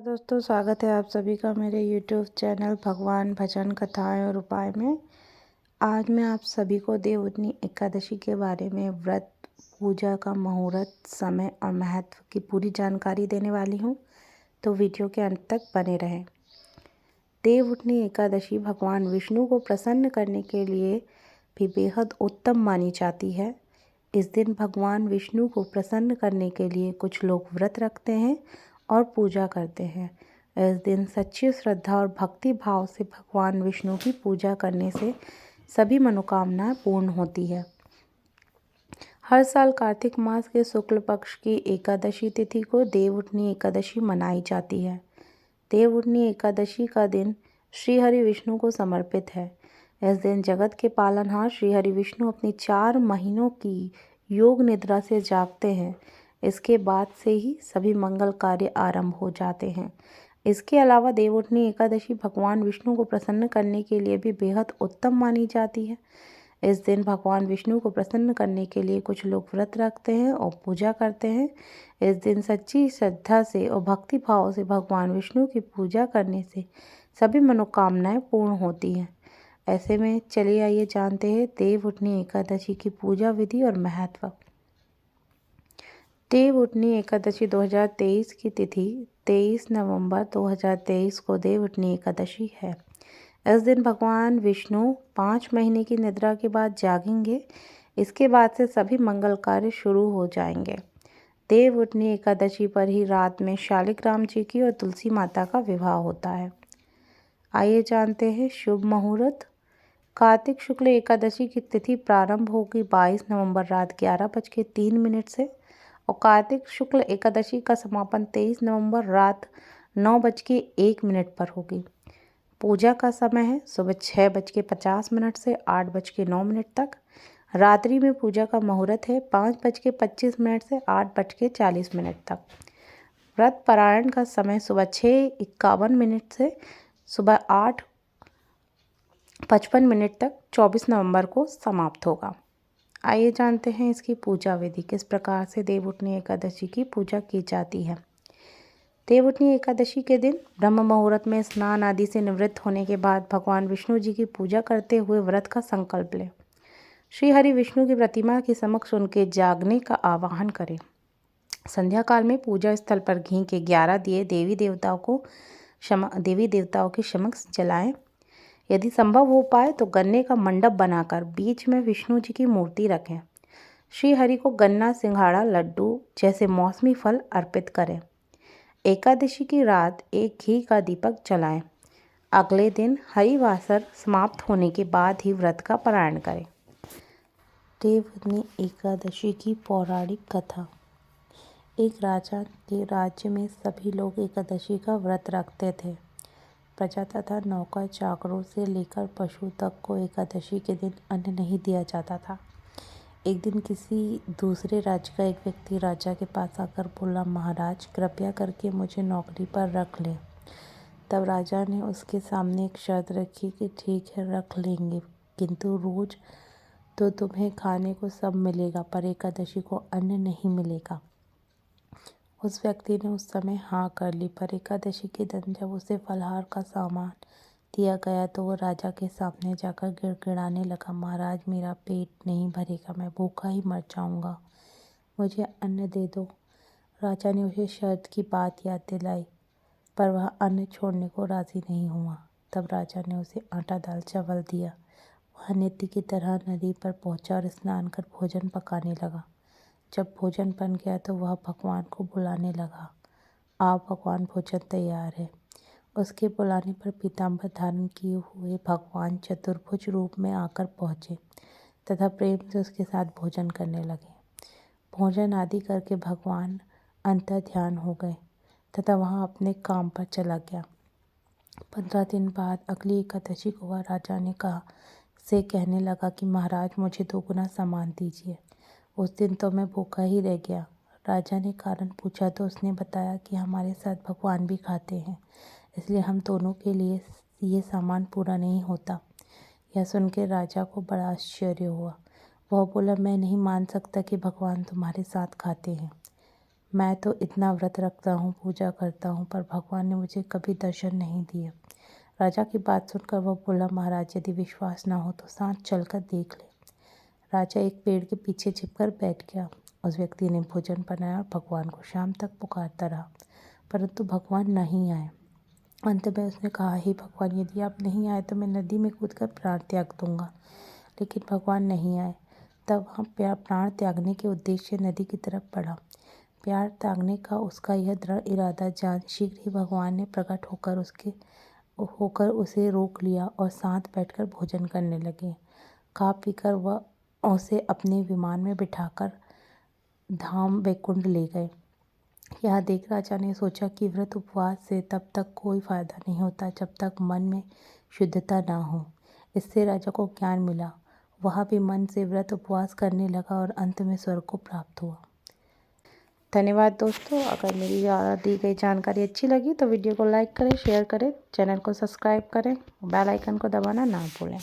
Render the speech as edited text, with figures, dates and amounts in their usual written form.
दोस्तों, स्वागत है आप सभी का मेरे YouTube चैनल भगवान भजन कथाएं और उपाय में। आज मैं आप सभी को देवउठनी एकादशी के बारे में व्रत, पूजा का मुहूर्त, समय और महत्व की पूरी जानकारी देने वाली हूं, तो वीडियो के अंत तक बने रहें। देवउठनी एकादशी भगवान विष्णु को प्रसन्न करने के लिए भी बेहद उत्तम मानी जाती है। इस दिन भगवान विष्णु को प्रसन्न करने के लिए कुछ लोग व्रत रखते हैं और पूजा करते हैं। इस दिन सच्ची श्रद्धा और भक्ति भाव से भगवान विष्णु की पूजा करने से सभी मनोकामनाएं पूर्ण होती है। हर साल कार्तिक मास के शुक्ल पक्ष की एकादशी तिथि को देवउठनी एकादशी मनाई जाती है। देवउठनी एकादशी का दिन श्री हरि विष्णु को समर्पित है। इस दिन जगत के पालनहार श्री हरि विष्णु अपनी 4 महीनों की योग निद्रा से जागते हैं। इसके बाद से ही सभी मंगल कार्य आरंभ हो जाते हैं। इसके अलावा देवउठनी एकादशी भगवान विष्णु को प्रसन्न करने के लिए भी बेहद उत्तम मानी जाती है। इस दिन भगवान विष्णु को प्रसन्न करने के लिए कुछ लोग व्रत रखते हैं और पूजा करते हैं। इस दिन सच्ची श्रद्धा से और भक्ति भाव से भगवान विष्णु की पूजा करने से सभी मनोकामनाएं पूर्ण होती हैं। ऐसे में चलिए आइए जानते हैं देवउठनी एकादशी की पूजा विधि और महत्व। देवउठनी एकादशी 2023 की तिथि 23 नवंबर 2023 को देवउठनी एकादशी है। इस दिन भगवान विष्णु 5 महीने की निद्रा के बाद जागेंगे। इसके बाद से सभी मंगल कार्य शुरू हो जाएंगे। देवउठनी एकादशी पर ही रात में शालिग्राम जी की और तुलसी माता का विवाह होता है। आइए जानते हैं शुभ मुहूर्त। कार्तिक शुक्ल एकादशी की तिथि प्रारंभ होगी 22 नवंबर रात 11:03 से और कार्तिक शुक्ल एकादशी का समापन 23 नवंबर रात 9:01 पर होगी। पूजा का समय है सुबह 6:50 से 8:09 तक। रात्रि में पूजा का मुहूर्त है 5:25 से 8:40 तक। व्रत पारायण का समय सुबह 6:51 से सुबह 8:55 तक 24 नवंबर को समाप्त होगा। आइए जानते हैं इसकी पूजा विधि, किस प्रकार से देवउठनी एकादशी की पूजा की जाती है। देवउठनी एकादशी के दिन ब्रह्म मुहूर्त में स्नान आदि से निवृत्त होने के बाद भगवान विष्णु जी की पूजा करते हुए व्रत का संकल्प लें। श्री हरि विष्णु की प्रतिमा के समक्ष उनके जागने का आवाहन करें। संध्या काल में पूजा स्थल पर घी के 11 दिए देवी देवताओं के समक्ष जलाएं। यदि संभव हो पाए तो गन्ने का मंडप बनाकर बीच में विष्णु जी की मूर्ति रखें। श्री हरि को गन्ना, सिंघाड़ा, लड्डू जैसे मौसमी फल अर्पित करें। एकादशी की रात एक घी का दीपक जलाएं। अगले दिन हरिवासर समाप्त होने के बाद ही व्रत का पारायण करें। देवउठनी एकादशी की पौराणिक कथा। एक राजा के राज्य में सभी लोग एकादशी का व्रत रखते थे। प्रजा तथा नौकर चाकरों से लेकर पशु तक को एकादशी के दिन अन्न नहीं दिया जाता था। एक दिन किसी दूसरे राज्य का एक व्यक्ति राजा के पास आकर बोला, महाराज कृपया करके मुझे नौकरी पर रख लें। तब राजा ने उसके सामने एक शर्त रखी कि ठीक है रख लेंगे, किंतु रोज तो तुम्हें खाने को सब मिलेगा पर एकादशी को अन्न नहीं मिलेगा। उस व्यक्ति ने उस समय हाँ कर ली, पर एकादशी के दिन जब उसे फलाहार का सामान दिया गया तो वो राजा के सामने जाकर गिड़गिड़ाने लगा, महाराज मेरा पेट नहीं भरेगा, मैं भूखा ही मर जाऊंगा, मुझे अन्न दे दो। राजा ने उसे शर्त की बात याद दिलाई, पर वह अन्न छोड़ने को राजी नहीं हुआ। तब राजा ने उसे आटा दाल चावल दिया। वह नित्य की तरह नदी पर पहुंचा और स्नान कर भोजन पकाने लगा। जब भोजन बन गया तो वह भगवान को बुलाने लगा, आप भगवान भोजन तैयार है। उसके बुलाने पर पीताम्बर धारण किए हुए भगवान चतुर्भुज रूप में आकर पहुँचे तथा प्रेम से उसके साथ भोजन करने लगे। भोजन आदि करके भगवान अंतर ध्यान हो गए तथा वहाँ अपने काम पर चला गया। 15 दिन बाद अगली एकादशी को वह राजा ने कहने लगा कि महाराज मुझे 2 गुना सामान दीजिए। उस दिन तो मैं भूखा ही रह गया। राजा ने कारण पूछा तो उसने बताया कि हमारे साथ भगवान भी खाते हैं, इसलिए हम दोनों के लिए ये सामान पूरा नहीं होता। यह सुनकर राजा को बड़ा आश्चर्य हुआ। वह बोला, मैं नहीं मान सकता कि भगवान तुम्हारे साथ खाते हैं। मैं तो इतना व्रत रखता हूँ, पूजा करता हूँ, पर भगवान ने मुझे कभी दर्शन नहीं दिए। राजा की बात सुनकर वह बोला, महाराज यदि विश्वास ना हो तो साथ चलकर देख ले। राजा एक पेड़ के पीछे छिपकर बैठ गया। उस व्यक्ति ने भोजन बनाया और भगवान को शाम तक पुकारता रहा, परंतु भगवान नहीं आए। अंत में उसने कहा, हे भगवान, यदि आप नहीं आए तो मैं नदी में कूदकर प्राण त्याग दूंगा। लेकिन भगवान नहीं आए। तब वह प्राण त्यागने के उद्देश्य से नदी की तरफ बढ़ा। प्यार त्यागने का उसका यह दृढ़ इरादा जान शीघ्र ही भगवान ने प्रकट होकर उसे रोक लिया और साथ बैठकर भोजन करने लगे। खा पीकर वह उसे अपने विमान में बिठाकर धाम वैकुंठ ले गए। यह देख राजा ने सोचा कि व्रत उपवास से तब तक कोई फायदा नहीं होता जब तक मन में शुद्धता ना हो। इससे राजा को ज्ञान मिला। वह भी मन से व्रत उपवास करने लगा और अंत में स्वर्ग को प्राप्त हुआ। धन्यवाद दोस्तों। अगर मेरी दी गई जानकारी अच्छी लगी तो वीडियो को लाइक करें, शेयर करें, चैनल को सब्सक्राइब करें, बेल आइकन को दबाना ना भूलें।